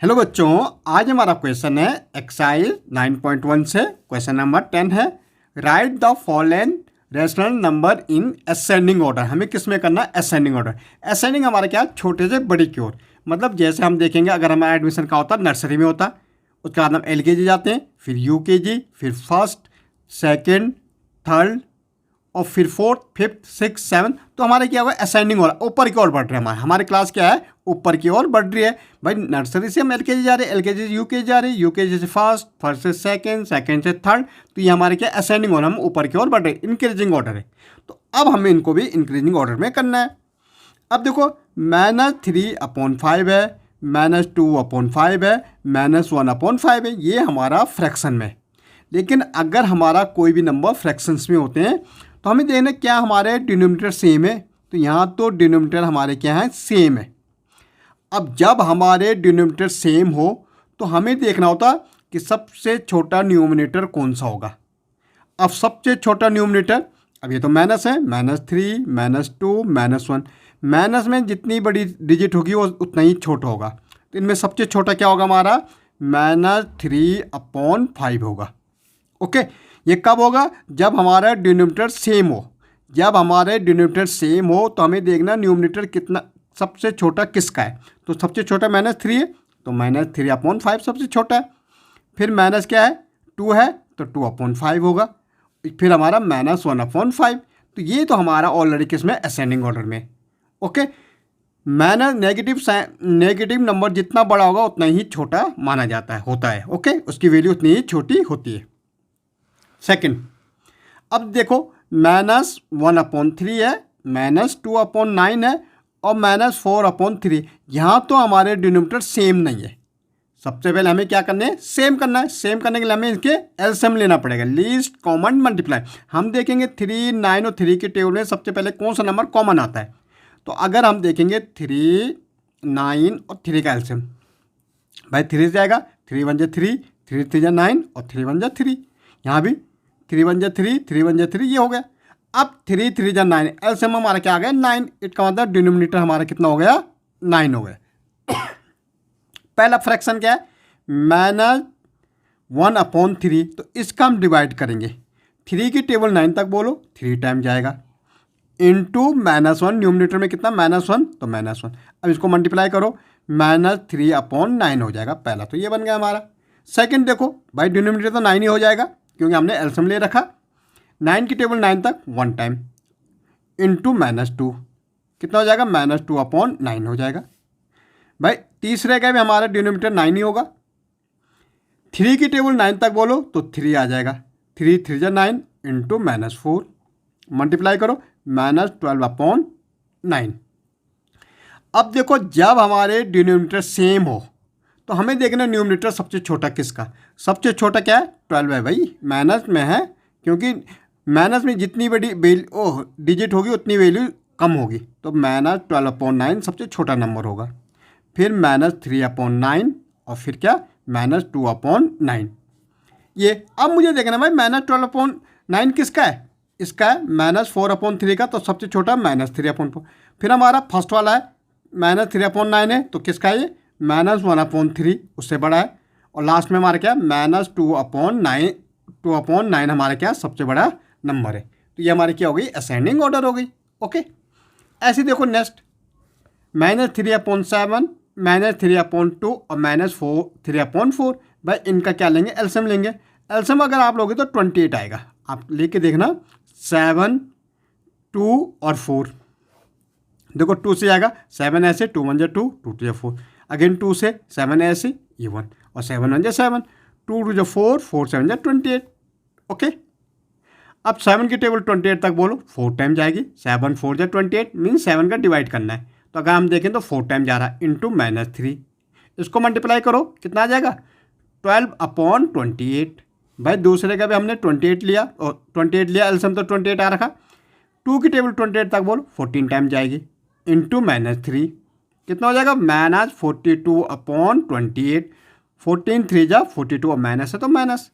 Hello बच्चों, आज हमारा क्वेश्चन है एक्सरसाइज 9.1 से क्वेश्चन नंबर 10 है। Right the following rational number in ascending order. हमें किस में करना है? Ascending order. असेंडिंग हमारा क्या है? छोटे से बड़ी की ओर। मतलब जैसे हम देखेंगे, अगर हमारा एडमिशन का होता है नर्सरी में होता, उसके बाद हम LKG जाते हैं, फिर UKG, फिर फर्स्ट, सेकेंड, थर्ड और फिर फोर्थ, फिफ्थ, सिक्स, सेवन। तो हमारे क्या होगा? असेंडिंग हो रहा है, ऊपर की ओर बढ़ रहे हैं। हमारी क्लास क्या है? ऊपर की ओर बढ़ रही है। भाई नर्सरी से हम LKG जा रहे हैं, LKG से UKG जा रहे हैं, UKG से फर्स्ट, फर्स्ट से सेकंड, सेकंड से थर्ड। तो ये हमारे क्या? असेंडिंग ऑर्डर, हम ऊपर की ओर बढ़ रहे हैं, इंक्रीजिंग ऑर्डर है। तो अब हमें इनको भी इंक्रीजिंग ऑर्डर में करना है। अब देखो, -3/5 है, -2/5 है, -1/5 है। ये हमारा फ्रैक्शन में। लेकिन अगर हमारा कोई भी नंबर फ्रैक्शंस में होते हैं तो हमें देखना क्या हमारे डिनोमिनेटर सेम है। तो यहाँ तो डिनोमिनेटर हमारे क्या है? सेम है। अब जब हमारे डिनोमिनेटर सेम हो तो हमें देखना होता कि सबसे छोटा न्यूमरेटर कौन सा होगा। अब सबसे छोटा न्यूमरेटर, अब ये तो माइनस है, -3, -2, -1। माइनस में जितनी बड़ी डिजिट होगी वो उतना ही छोटा होगा। तो इनमें सबसे छोटा क्या होगा? हमारा -3/5 होगा। ओके, ये कब होगा? जब हमारा डिनोमिनेटर सेम हो। जब हमारे डिनोमिनेटर सेम हो तो हमें देखना न्यूमरेटर कितना, सबसे छोटा किसका है। तो सबसे छोटा -3 है, तो -3/5 सबसे छोटा है। फिर माइनस क्या है? 2 है, तो 2/5 होगा। फिर हमारा -1/5। तो ये तो हमारा ऑलरेडी किसमें? असेंडिंग ऑर्डर में। ओके, नेगेटिव नंबर जितना बड़ा होगा उतना ही छोटा माना जाता है, होता है। ओके, उसकी वैल्यू उतनी ही छोटी होती है। सेकंड, अब देखो, -1/3 है, -2/9 है और -4/3। यहाँ तो हमारे डिनोमिनेटर सेम नहीं है। सबसे पहले हमें क्या करना है? सेम करना है। सेम करने के लिए हमें इसके एलसीएम लेना पड़ेगा, लीस्ट कॉमन मल्टीप्लाई। हम देखेंगे 3, 9 और 3 के टेबल में सबसे पहले कौन सा नंबर कॉमन आता है। तो अगर हम देखेंगे 3, 9 और 3 का एलसीएम, भाई 3 से जाएगा, 3 1 3, 3 3 9 और 3 1 3। यहाँ भी 3 1 3, 3 1 3, ये हो गया। अब 3 3 9, एलसीएम हमारा क्या आ गया? 9। इसका मतलब डिनोमिनेटर हमारा कितना हो गया? 9 हो गया। पहला फ्रैक्शन क्या है? -1/3। तो इसका हम डिवाइड करेंगे। 3 की टेबल 9 तक बोलो, 3 टाइम जाएगा, इंटू -1। न्यूमिनेटर में कितना? -1, तो -1। अब इसको मल्टीप्लाई करो, -3/9 हो जाएगा। पहला तो ये बन गया हमारा। सेकंड देखो, भाई डिनोमिनेटर तो 9 ही हो जाएगा क्योंकि हमने एलसीएम ले रखा। 9 की टेबल 9 तक 1 टाइम, इंटू -2, कितना हो जाएगा? -2/9 हो जाएगा। भाई तीसरे का भी हमारा डिनोमिनेटर 9 ही होगा। 3 की टेबल 9 तक बोलो तो 3 आ जाएगा, 3 3 9 इंटू -4, मल्टीप्लाई करो, -12/9। अब देखो, जब हमारे डिनोमिनेटर सेम हो तो हमें देखना न्यूमरेटर सबसे छोटा किसका। सबसे छोटा क्या है? 12 है। भाई माइनस में है, क्योंकि माइनस में जितनी बड़ी डिजिट होगी उतनी वैल्यू कम होगी। तो -12/9 सबसे छोटा नंबर होगा। फिर -3/9 और फिर क्या? -2/9। ये अब मुझे देखना भाई -12/9 किसका है? इसका है। -4/3 का, तो सबसे छोटा -3/4। फिर हमारा फर्स्ट वाला है -3/9 है, तो किसका है ये? -1/3, उससे बड़ा है। और लास्ट में हमारा क्या? -2/9 हमारा क्या? सबसे बड़ा नंबर है। तो ये हमारी क्या हो गई? असेंडिंग ऑर्डर हो गई। ओके, ऐसे देखो नेक्स्ट, -3/7, -3/2 और -3/4। भाई इनका क्या लेंगे? एलसीएम लेंगे। एलसीएम अगर आप लोगे तो 28 आएगा। आप लेके देखना, 7, 2 और 4। देखो 2 से आएगा, 7 ऐसे, 2 1 2, 2 2 4, अगेन 2 से, 7 ऐसे, ये 1 और 7 1 7, 2 2 4, 4 7 28। ओके, अब 7 की टेबल 28 तक बोलो, 4 टाइम जाएगी, 7 4 28 मीन्स 7 का डिवाइड करना है। तो अगर हम देखें तो 4 टाइम जा रहा है, इंटू -3। इसको मल्टीप्लाई करो, कितना आ जाएगा? 12/28। भाई दूसरे का भी हमने 28 लिया, और 28 लिया, एलसीएम तो 28 आ रखा। 2 की टेबल 28 तक बोलो, 14 टाइम जाएगी, इंटू -3, कितना हो जाएगा? -42/28। 14 3 जा 42 और माइनस है तो माइनस।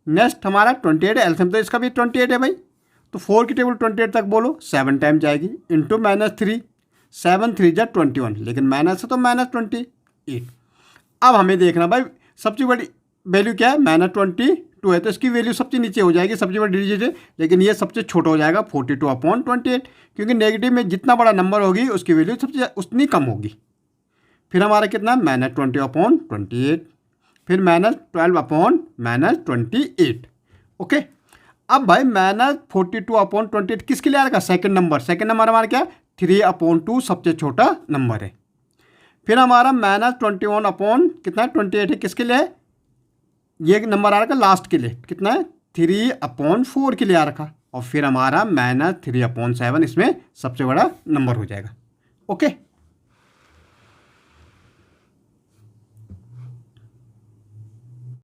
नेक्स्ट हमारा 28 है, एलसीएम तो इसका भी 28 है भाई। तो 4 की टेबल 28 तक बोलो, 7 टाइम जाएगी, इंटू -3, 7 3 जा 21, लेकिन माइनस है तो -28। अब हमें देखना भाई सबसे बड़ी वैल्यू क्या है, -22 है, तो इसकी वैल्यू सबसे नीचे हो जाएगी, सबसे बड़ी डिजिट है, लेकिन ये सबसे छोटा हो जाएगा 42/28, क्योंकि नेगेटिव में जितना बड़ा नंबर होगी उसकी वैल्यू सबसे उतनी कम होगी। फिर हमारा कितना, -20/28, फिर -12/28। ओके, अब भाई -42/28 किसके लिए आ रखा, सेकंड नंबर हमारा क्या, 3/2 सबसे छोटा नंबर है। फिर हमारा -21 कितना है, 28 है, किसके लिए है, ये नंबर आ रखा लास्ट के लिए, कितना है, 3/4 के लिए आ रखा, और फिर हमारा -3/7 इसमें सबसे बड़ा नंबर हो जाएगा। ओके।